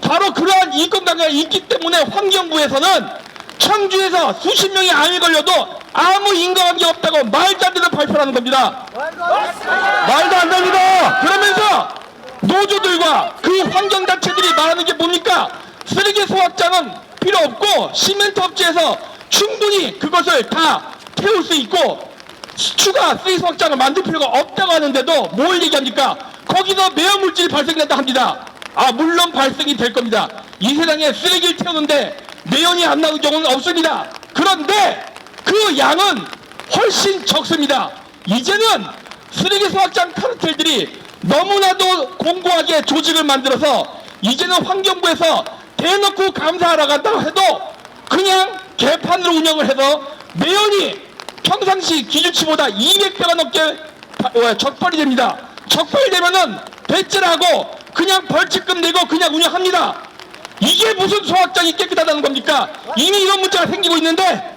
바로 그러한 인권관계가 있기 때문에 환경부에서는 청주에서 수십 명이 암이 걸려도 아무 인과관계 없다고 말도 안 되는 발표를 하는 겁니다. 말도 안 됩니다. 그러면서 노조들과 그 환경단체들이 말하는 게 뭡니까? 쓰레기 소각장은 필요 없고 시멘트 업체에서 충분히 그것을 다 태울 수 있고 추가 쓰레기 소각장을 만들 필요가 없다고 하는데도 뭘 얘기합니까? 거기서 매연물질이 발생된다 합니다. 아, 물론 발생이 될 겁니다. 이 세상에 쓰레기를 태우는데 매연이 안 나오는 경우는 없습니다. 그런데 그 양은 훨씬 적습니다. 이제는 쓰레기 소각장 카르텔들이 너무나도 공고하게 조직을 만들어서 이제는 환경부에서 대놓고 감사하러 간다고 해도 그냥 개판으로 운영을 해서 매연이 평상시 기준치보다 200배가 넘게 적발이 됩니다. 적발이 되면은 배째라고 그냥 벌칙금 내고 그냥 운영합니다. 이게 무슨 소각장이 깨끗하다는 겁니까? 이미 이런 문제가 생기고 있는데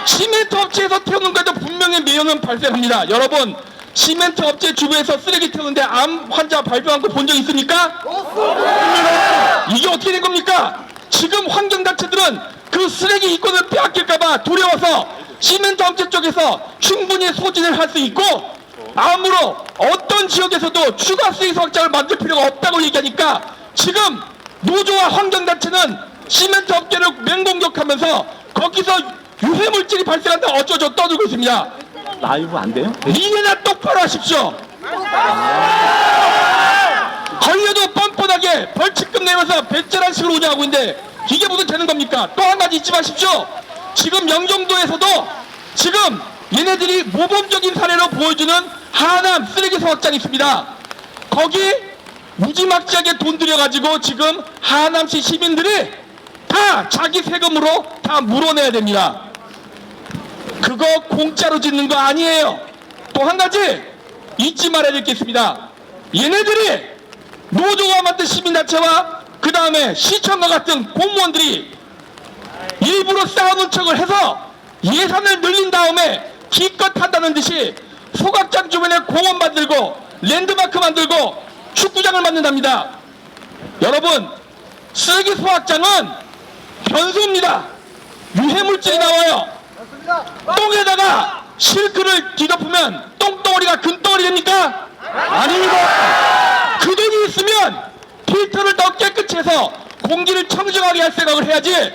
시멘트 업체에서 태우는 것에도 분명히 매연은 발생합니다. 여러분, 시멘트 업체 주변에서 쓰레기 태우는데 암 환자 발병한 거 본 적 있습니까? 없습니다. 이게 어떻게 된 겁니까? 지금 환경단체들은 그 쓰레기 이권을 빼앗길까봐 두려워서 시멘트 업체 쪽에서 충분히 소진을 할 수 있고 아무로 어떤 지역에서도 추가 쓰레기 소각장을 만들 필요가 없다고 얘기하니까 지금 노조와 환경단체는 시멘트 업계를 맹공격하면서 거기서 유해물질이 발생한다 어쩌죠 떠들고 있습니다. 라이브 안 돼요? 니네나 똑바로 하십시오. 걸려도 뻔뻔하게 벌칙금 내면서 배째란 식으로 운영하고 있는데 이게 무슨 되는 겁니까? 또 한 가지 잊지 마십시오. 지금 영종도에서도 지금 얘네들이 모범적인 사례로 보여주는 하남 쓰레기 소각장이 있습니다. 거기 무지막지하게 돈 들여가지고 지금 하남시 시민들이 다 자기 세금으로 다 물어내야 됩니다. 그거 공짜로 짓는 거 아니에요. 또 한 가지 잊지 말아야 될 게 있습니다. 얘네들이 노조가 만든 시민단체와 그 다음에 시청과 같은 공무원들이 일부러 싸우는 척을 해서 예산을 늘린 다음에 기껏 한다는 듯이 소각장 주변에 공원 만들고 랜드마크 만들고 축구장을 만든답니다. 여러분, 쓰레기 소각장은 변수입니다. 유해물질이 나와요. 똥에다가 실크를 뒤덮으면 똥덩어리가 금덩어리 됩니까? 아닙니다. 그 돈이 있으면 필터를 더 깨끗이 해서 공기를 청정하게 할 생각을 해야지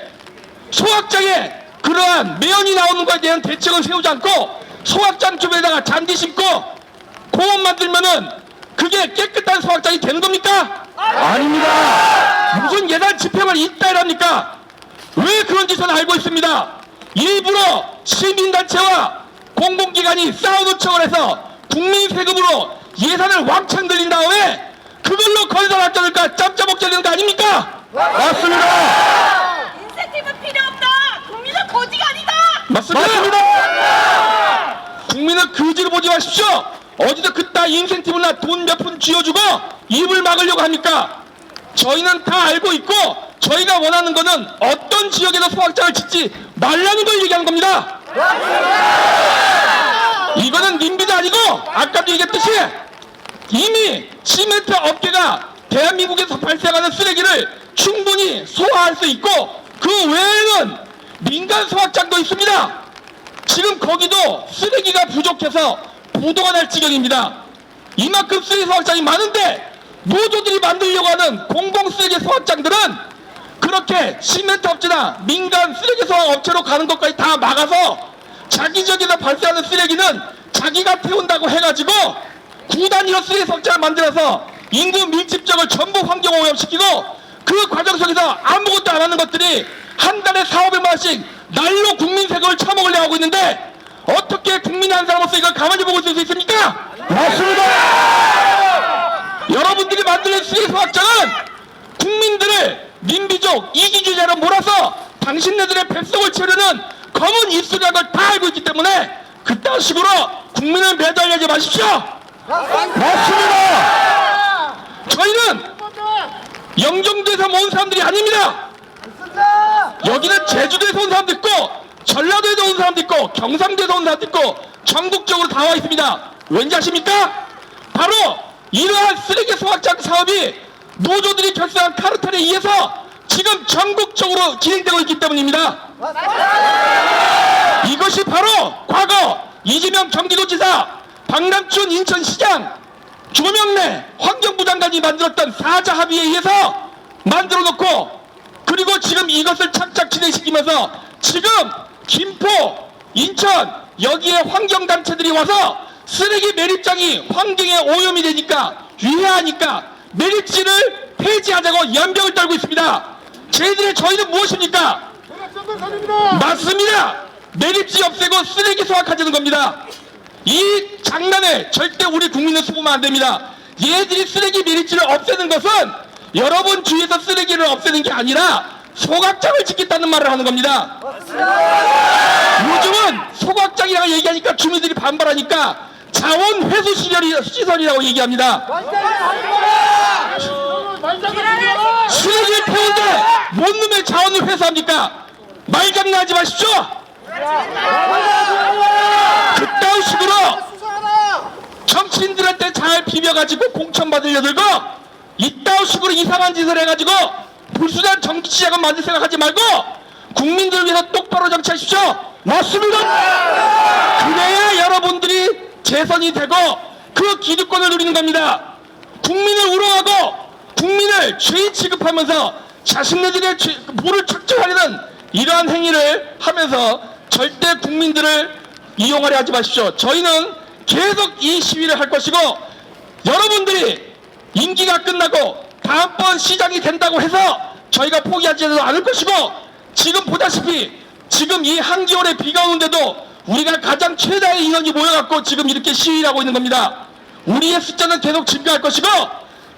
소각장에 그러한 매연이 나오는 것에 대한 대책을 세우지 않고 소각장 주변에다가 잔디 심고 공원 만들면은 그게 깨끗한 소각장이 되는 겁니까? 아닙니다. 무슨 예산 집행을 있다 이랍니까? 왜 그런 짓을 알고 있습니다. 일부러 시민단체와 공공기관이 싸우는 척을 해서 국민 세금으로 예산을 왕창 늘린 다음에 그걸로 건설할 거니까 짬짜먹자 되는 거 아닙니까? 맞습니다. 인센티브 필요 없다. 국민은 거지가 아니다. 맞습니다. 국민은 그지를 보지 마십시오. 어디서 그따 인센티브나 돈 몇 푼 쥐어주고 입을 막으려고 합니까? 저희는 다 알고 있고 저희가 원하는 거는 어떤 지역에서 소각장을 짓지 말라는 걸 얘기하는 겁니다. 이거는 님비도 아니고 아까도 얘기했듯이 이미 시멘트 업계가 대한민국에서 발생하는 쓰레기를 충분히 소화할 수 있고 그 외에는 민간 소각장도 있습니다. 지금 거기도 쓰레기가 부족해서 부도가 날 지경입니다. 이만큼 쓰레기 소각장이 많은데 노조들이 만들려고 하는 공공 쓰레기 소각장들은 그렇게 시멘트 업체나 민간 쓰레기 소각 업체로 가는 것까지 다 막아서 자기 지역에서 발생하는 쓰레기는 자기가 태운다고 해가지고 구단위로 쓰레기 소각장을 만들어서 인구 밀집적을 전부 환경 오염시키고 그 과정 속에서 아무것도 안 하는 것들이 한 달에 400~500만 원씩 날로 국민 세금을 처먹으려고 하고 있는데 어떻게 국민 한 사람으로서 이걸 가만히 보고 있을 수 있습니까? 맞습니다. 여러분들이 만드는 쓰레기 소각장은 국민들을 민비족 이기주의자로 몰아서 당신네들의 뱃속을 채우려는 검은 입술이라는 걸 다 알고 있기 때문에 그딴 식으로 국민을 매달리지 마십시오. 맞습니다. 저희는 영종도에서 온 사람들이 아닙니다. 여기는 제주도에서 온 사람도 있고 전라도에서 온 사람도 있고 경상도에서 온 사람도 있고 전국적으로 다 와 있습니다. 왠지 아십니까? 바로 이러한 쓰레기 소각장 것이 노조들이 결성한 카르텔에 의해서 지금 전국적으로 진행되고 있기 때문입니다. 이것이 바로 과거 이재명 경기도지사, 박남춘 인천시장, 조명래 환경부 장관이 만들었던 사자 합의에 의해서 만들어 놓고, 그리고 지금 이것을 착착 진행시키면서 지금 김포, 인천 여기에 환경단체들이 와서 쓰레기 매립장이 환경에 오염이 되니까 유해하니까 매립지를 폐지하자고 연병을 떨고 있습니다. 저희는 무엇입니까? 맞습니다. 매립지 없애고 쓰레기 소각하자는 겁니다. 이 장난에 절대 우리 국민은 속으면 안 됩니다. 얘들이 쓰레기 매립지를 없애는 것은 여러분 주위에서 쓰레기를 없애는 게 아니라 소각장을 짓겠다는 말을 하는 겁니다. 요즘은 소각장이라고 얘기하니까 주민들이 반발하니까 자원회수 시설이라고 얘기합니다. 쓰레기를 태우는데 뭔 놈의 자원을 회수합니까? 말장난하지 마십시오. 그따위 식으로 정치인들한테 잘 비벼가지고 공천 받으려 들고 이따위 식으로 이상한 짓을 해가지고 불순한 정치자금 만들 생각하지 말고 국민들을 위해서 똑바로 정치하십시오. 맞습니다. 그래야 여러분들이 재선이 되고 그 기득권을 누리는 겁니다. 국민을 우롱하고 국민을 죄인 취급하면서 자신네들의 부를 착취하려는 이러한 행위를 하면서 절대 국민들을 이용하려 하지 마십시오. 저희는 계속 이 시위를 할 것이고, 여러분들이 임기가 끝나고 다음번 시장이 된다고 해서 저희가 포기하지 않을 것이고, 지금 보다시피 지금 이 한겨울에 비가 오는데도 우리가 가장 최다의 인원이 모여갖고 지금 이렇게 시위를 하고 있는 겁니다. 우리의 숫자는 계속 증가할 것이고,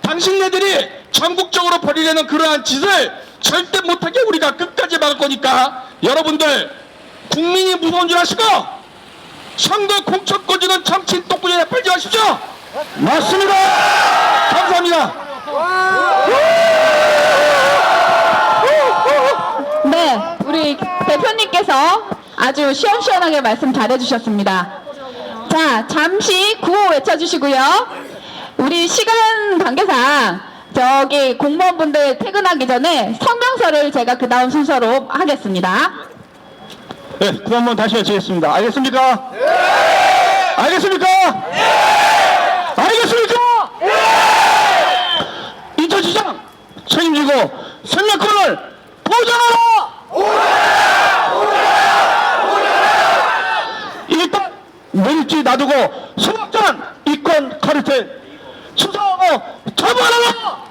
당신네들이 전국적으로 벌이려는 그러한 짓을 절대 못하게 우리가 끝까지 막을 거니까 여러분들 국민이 무서운 줄 아시고 선거 공천권 주는 정치인 똥구녕에 빨지 마십시오. 맞습니다. 감사합니다. 네, 우리 대표님께서 아주 시원시원하게 말씀 잘해주셨습니다. 자, 잠시 구호 외쳐주시고요. 우리 시간 관계상 저기 공무원분들 퇴근하기 전에 성명서를 제가 그 다음 순서로 하겠습니다. 네, 구호 한번 다시 외치겠습니다. 알겠습니까? 네! 알겠습니까? 네! 알겠습니까? 네! 인천시장 책임지고 생명권을 보장하라! 일단 매립지 놔두고 소각장 이권 카르텔 수사하고 처벌하라!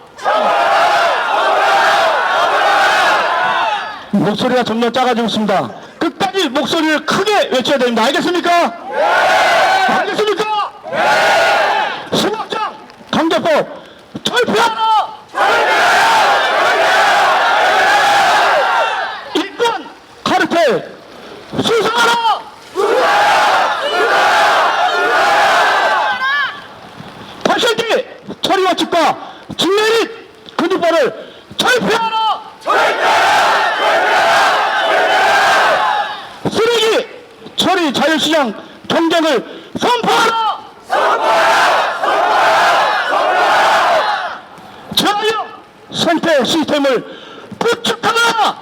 목소리가 점점 작아지고 있습니다. 끝까지 목소리를 크게 외쳐야 됩니다. 알겠습니까? 네! 알겠습니까? 네! 소각장 강제법 철폐하라! 이권 카르텔 수사하라! 발생기 처리와 측과 진내릿 근육발을 철폐하라! 쓰레기 처리 자유시장 경쟁을 선포하라! 자유 선택 시스템을 구축하라!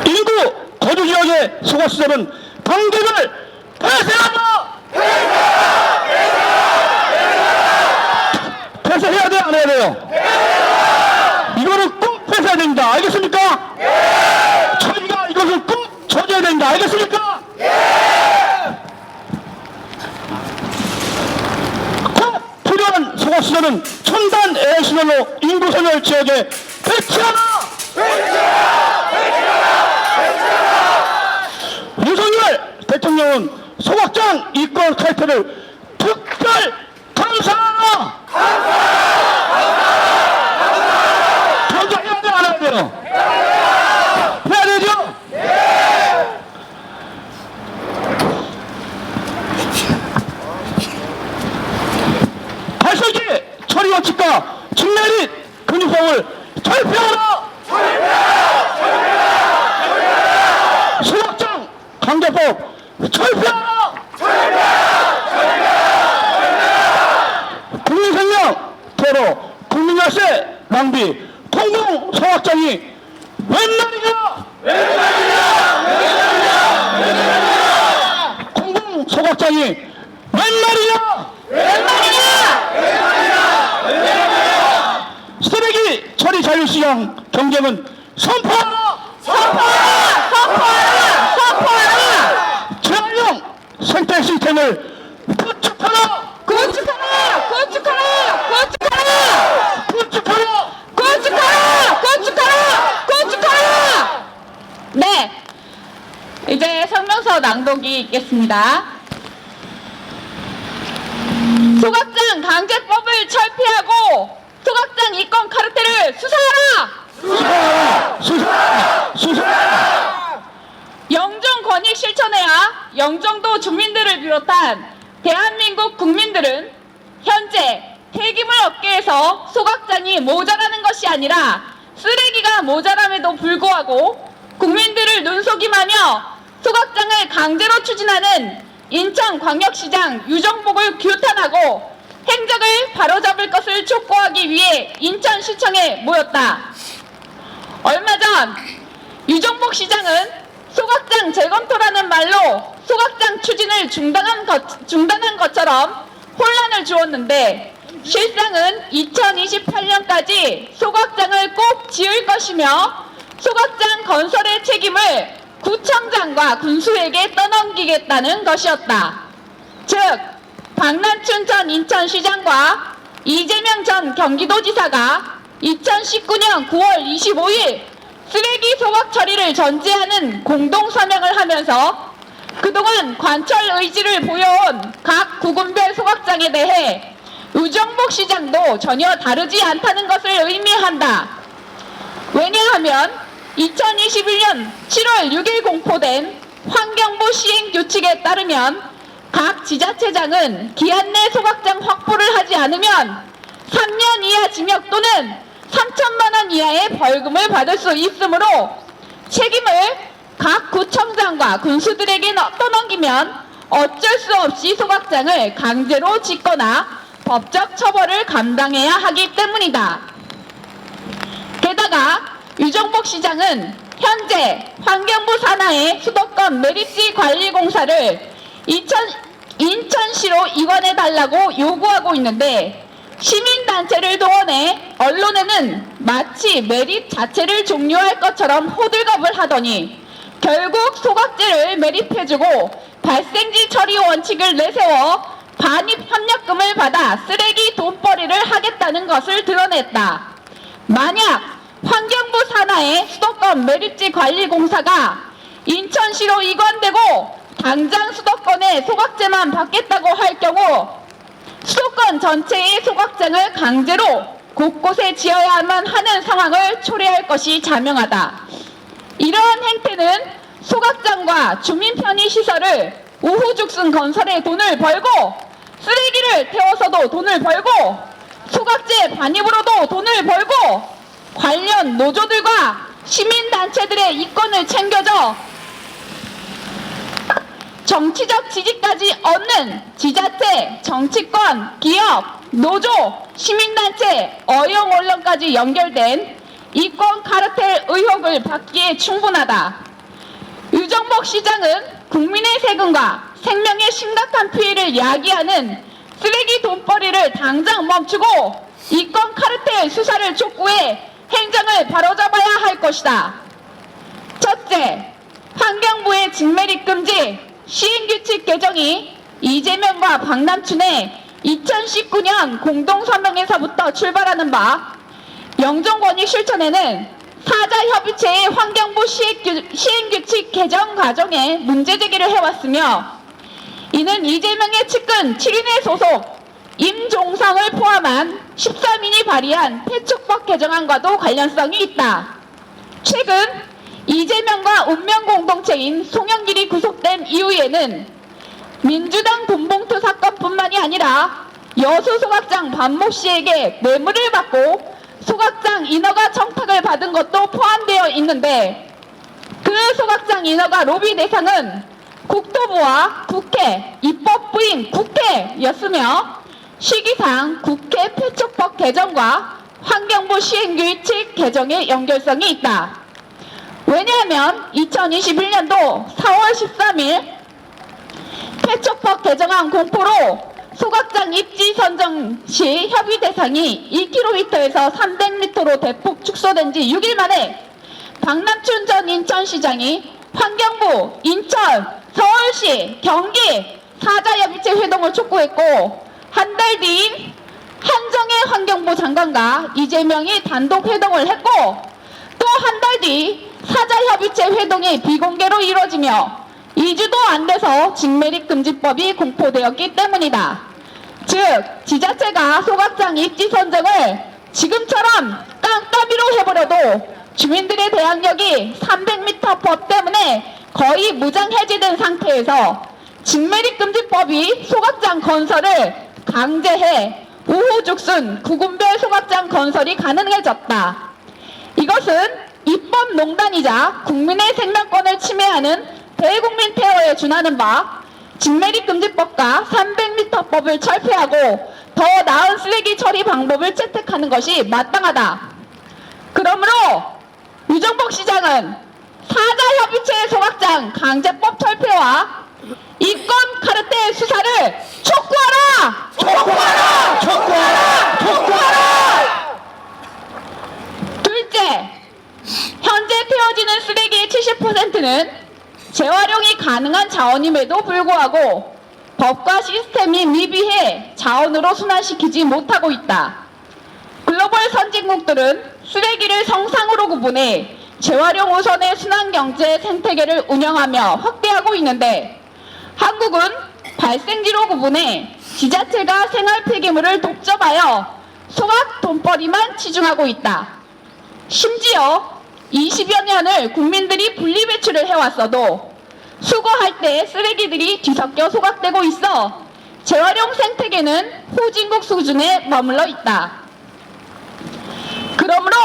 인구 거주지역의 소각시설은 관객을 폐쇄하라! 폐쇄해야 돼, 안 해야 돼요? 이거는 꼭 폐쇄해야 됩니다. 알겠습니까? 저희가 이것을 꼭 저지해야 됩니다. 알겠습니까? 꼭 필요한 소각시설은 첨단 에어시설로 인구 소멸 지역에 배치하라! 윤석열 대통령은 소각장 이권 칼퇴를 특별 감사하라! 감사해야 돼, 안 해야 돼요? 해야 되죠? 발설기 처리 원칙과 직내릿 근육법을 철폐하라! 소각장 강제법 철폐하라! 장비 공동 소각장이 웬 말이냐? 공동 소각장이 웬 말이냐? 쓰레기 처리 자유시장 경쟁은 선포하라! 재활용 생태 시스템을 구축하라! 네, 이제 성명서 낭독이 있겠습니다. 소각장 강제법을 철폐하고 소각장 이권 카르텔을 수사하라! 수사하라! 영종 권익 실천해야 영종도 주민들을 비롯한 대한민국 국민들은 현재 폐기물 업계에서 소각장이 모자라는 것이 아니라 쓰레기가 모자람에도 불구하고 국민들을 눈속임하며 소각장을 강제로 추진하는 인천광역시장 유정복을 규탄하고 행적을 바로잡을 것을 촉구하기 위해 인천시청에 모였다. 얼마 전 유정복 시장은 소각장 재검토라는 말로 소각장 추진을 중단한 것처럼 혼란을 주었는데 실상은 2028년까지 소각장을 꼭 지을 것이며 소각장 건설의 책임을 구청장과 군수에게 떠넘기겠다는 것이었다. 즉 박남춘 전 인천시장과 이재명 전 경기도지사가 2019년 9월 25일 쓰레기 소각 처리를 전제하는 공동서명을 하면서 그동안 관철 의지를 보여온 각 구군별 소각장에 대해 유정복 시장도 전혀 다르지 않다는 것을 의미한다. 왜냐하면 2021년 7월 6일 공포된 환경부 시행규칙에 따르면 각 지자체장은 기한 내 소각장 확보를 하지 않으면 3년 이하 징역 또는 3천만 원 이하의 벌금을 받을 수 있으므로 책임을 각 구청장과 군수들에게 떠넘기면 어쩔 수 없이 소각장을 강제로 짓거나 법적 처벌을 감당해야 하기 때문이다. 게다가 유정복 시장은 현재 환경부 산하의 수도권 메리지 관리 공사를 인천시로 이관해달라고 요구하고 있는데 시민단체를 동원해 언론에는 마치 메릿 자체를 종료할 것처럼 호들갑을 하더니 결국 소각제를 매립해주고 발생지 처리 원칙을 내세워 반입 협력금을 받아 쓰레기 돈벌이를 하겠다는 것을 드러냈다. 만약 환경부 산하의 수도권 매립지 관리 공사가 인천시로 이관되고 당장 수도권에 소각제만 받겠다고 할 경우 수도권 전체의 소각장을 강제로 곳곳에 지어야만 하는 상황을 초래할 것이 자명하다. 이러한 행태는 소각장과 주민 편의 시설을 우후죽순 건설에 돈을 벌고 쓰레기를 태워서도 돈을 벌고 소각제 반입으로도 돈을 벌고 관련 노조들과 시민단체들의 이권을 챙겨줘 정치적 지지까지 얻는 지자체, 정치권, 기업, 노조, 시민단체, 어용 언론까지 연결된 이권 카르텔 의혹을 받기에 충분하다. 유정복 시장은 국민의 세금과 생명에 심각한 피해를 야기하는 쓰레기 돈벌이를 당장 멈추고 이권 카르텔 수사를 촉구해 행정을 바로잡아야 할 것이다. 첫째, 환경부의 직매립 금지 시행규칙 개정이 이재명과 박남춘의 2019년 공동서명에서부터 출발하는 바 영종권익 실천에는 사자협의체의 환경부 시행규칙 개정 과정에 문제제기를 해왔으며 이는 이재명의 측근 7인의 소속 임종성을 포함한 13인이 발의한 폐축법 개정안과도 관련성이 있다. 최근 이재명과 운명공동체인 송영길이 구속된 이후에는 민주당 돈봉투 사건뿐만이 아니라 여수 소각장 반모 씨에게 뇌물을 받고 소각장 인허가 청탁을 받은 것도 포함되어 있는데 그 소각장 인허가 로비 대상은 국토부와 국회, 입법부인 국회였으며 시기상 국회 폐축법 개정과 환경부 시행규칙 개정의 연결성이 있다. 왜냐하면 2021년도 4월 13일 폐초법 개정안 공포로 소각장 입지 선정 시 협의 대상이 1km에서 300m로 대폭 축소된 지 6일 만에 박남춘 전 인천시장이 환경부, 인천, 서울시, 경기 사자협의체 회동을 촉구했고 한 달 뒤인 한정혜 환경부 장관과 이재명이 단독 회동을 했고 또 한 달 뒤 사자협의체 회동이 비공개로 이루어지며 2주도 안 돼서 직매립금지법이 공포되었기 때문이다. 즉 지자체가 소각장 입지 선정을 지금처럼 깜깜이로 해버려도 주민들의 대항력이 300m 법 때문에 거의 무장 해제된 상태에서 직매립금지법이 소각장 건설을 강제해 우후죽순 구군별 소각장 건설이 가능해졌다. 이것은 입법농단이자 국민의 생명권을 침해하는 대국민 테러에 준하는 바 직매립금지법과 300m법을 철폐하고 더 나은 쓰레기 처리 방법을 채택하는 것이 마땅하다. 그러므로 유정복 시장은 사자협의체 소각장 강제법 철폐와 이권 카르텔 수사를 촉구하라! 촉구하라! 촉구하라! 촉구하라! 둘째, 현재 태워지는 쓰레기의 70%는 재활용이 가능한 자원임에도 불구하고 법과 시스템이 미비해 자원으로 순환시키지 못하고 있다. 글로벌 선진국들은 쓰레기를 성상으로 구분해 재활용 우선의 순환경제 생태계를 운영하며 확대하고 있는데 한국은 발생지로 구분해 지자체가 생활 폐기물을 독점하여 소각 돈벌이만 치중하고 있다. 심지어 20여 년을 국민들이 분리배출을 해왔어도 수거할 때 쓰레기들이 뒤섞여 소각되고 있어 재활용 생태계는 후진국 수준에 머물러 있다. 그러므로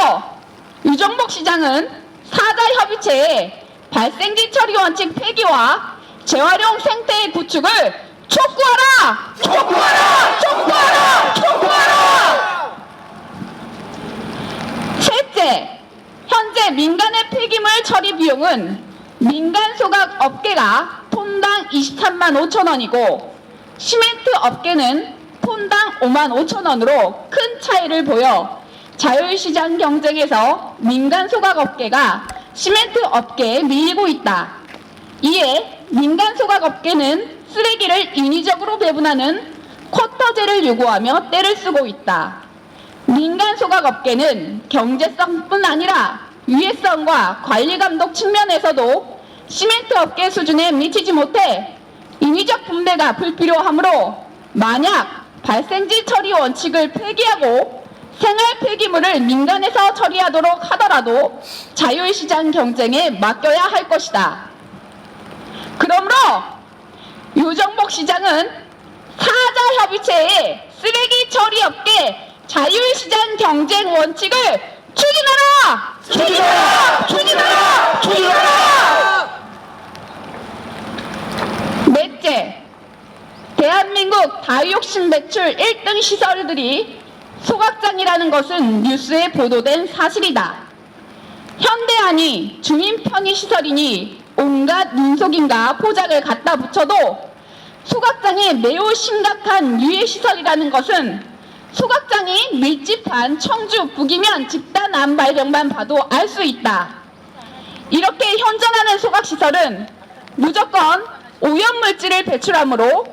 유정복 시장은 사자협의체의 발생지 처리 원칙 폐기와 재활용 생태의 구축을 촉구하라! 촉구하라! 촉구하라! 촉구하라! 셋째, 현재 민간의 폐기물 처리 비용은 민간 소각 업계가 톤당 23만 5천 원이고 시멘트 업계는 톤당 5만 5천 원으로 큰 차이를 보여 자율시장 경쟁에서 민간 소각 업계가 시멘트 업계에 밀리고 있다. 이에 민간 소각 업계는 쓰레기를 인위적으로 배분하는 쿼터제를 요구하며 떼를 쓰고 있다. 민간 소각 업계는 경제성뿐 아니라 유해성과 관리 감독 측면에서도 시멘트 업계 수준에 미치지 못해 인위적 분배가 불필요하므로 만약 발생지 처리 원칙을 폐기하고 생활 폐기물을 민간에서 처리하도록 하더라도 자율시장 경쟁에 맡겨야 할 것이다. 그러므로 유정복 시장은 사자협의체의 쓰레기 처리 업계 자율시장 경쟁 원칙을 추진하라! 추진하라! 추진하라! 추진하라! 넷째, 대한민국 다육신 매출 1등 시설들이 소각장이라는 것은 뉴스에 보도된 사실이다. 현대안이 주민 편의시설이니 온갖 눈속임과 포장을 갖다 붙여도 소각장이 매우 심각한 유해시설이라는 것은 소각장이 밀집한 청주 북이면 집단 암 발병만 봐도 알 수 있다. 이렇게 현존하는 소각시설은 무조건 오염물질을 배출하므로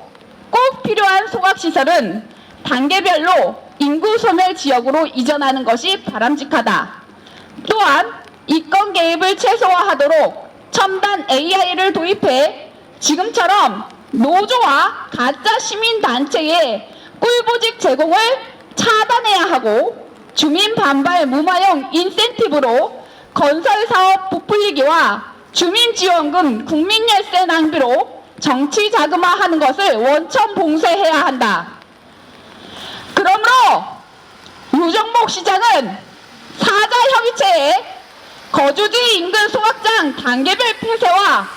꼭 필요한 소각시설은 단계별로 인구 소멸 지역으로 이전하는 것이 바람직하다. 또한 이권 개입을 최소화하도록 첨단 AI를 도입해 지금처럼 노조와 가짜 시민단체의 꿀보직 제공을 차단해야 하고 주민 반발 무마용 인센티브로 건설사업 부풀리기와 주민지원금 국민열세 낭비로 정치 자금화하는 것을 원천 봉쇄해야 한다. 그러므로 유정복 시장은 사자협의체의 거주지 인근 소각장 단계별 폐쇄와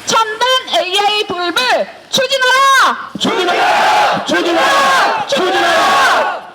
첨단 AI 도입을 추진하라! 추진하라! 추진하라! 추진하라!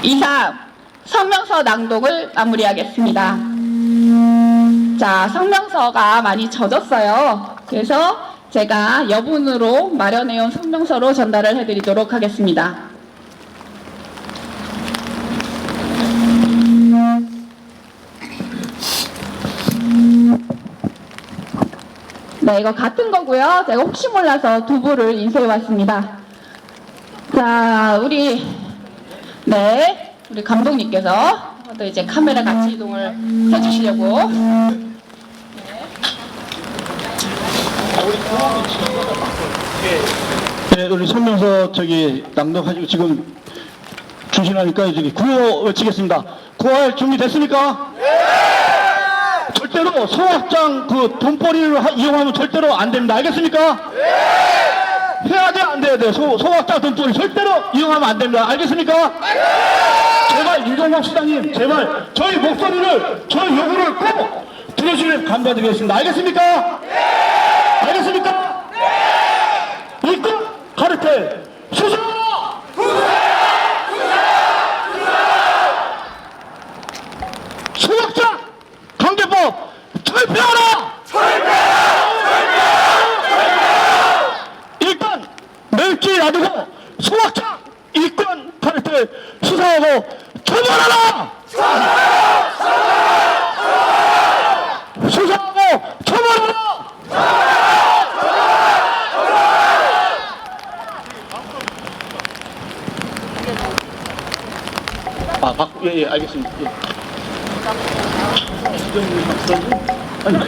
이상 성명서 낭독을 마무리하겠습니다. 자, 성명서가 많이 젖었어요. 그래서 제가 여분으로 마련해온 성명서로 전달을 해드리도록 하겠습니다. 네, 이거 같은 거고요. 제가 혹시 몰라서 두 부를 인쇄해 왔습니다. 자, 우리 감독님께서 또 이제 카메라 같이 이동을 해주시려고. 네, 우리 성명서 낭독하시고 지금 주시라니까 구호 외치겠습니다. 구호할 준비 됐습니까? 절대로 소확장 돈벌이를 이용하면 절대로 안 됩니다. 알겠습니까? 해야 돼, 안 돼야 돼. 소확장 돈벌이 절대로 이용하면 안 됩니다. 알겠습니까? 제발 이종석 시장님, 제발 저희 목소리를, 저희 요구를 꼭 들어주시면 감사드리겠습니다. 알겠습니까? 알겠습니까? 일꾼 카르텔 수사! 소확장 강제법 철폐하라! 일단 멸치 놔두고 소확장 일꾼 카르텔 수사하고 처벌하라! 수사하고 처벌하라! 예, 알겠습니다. 예. 아니,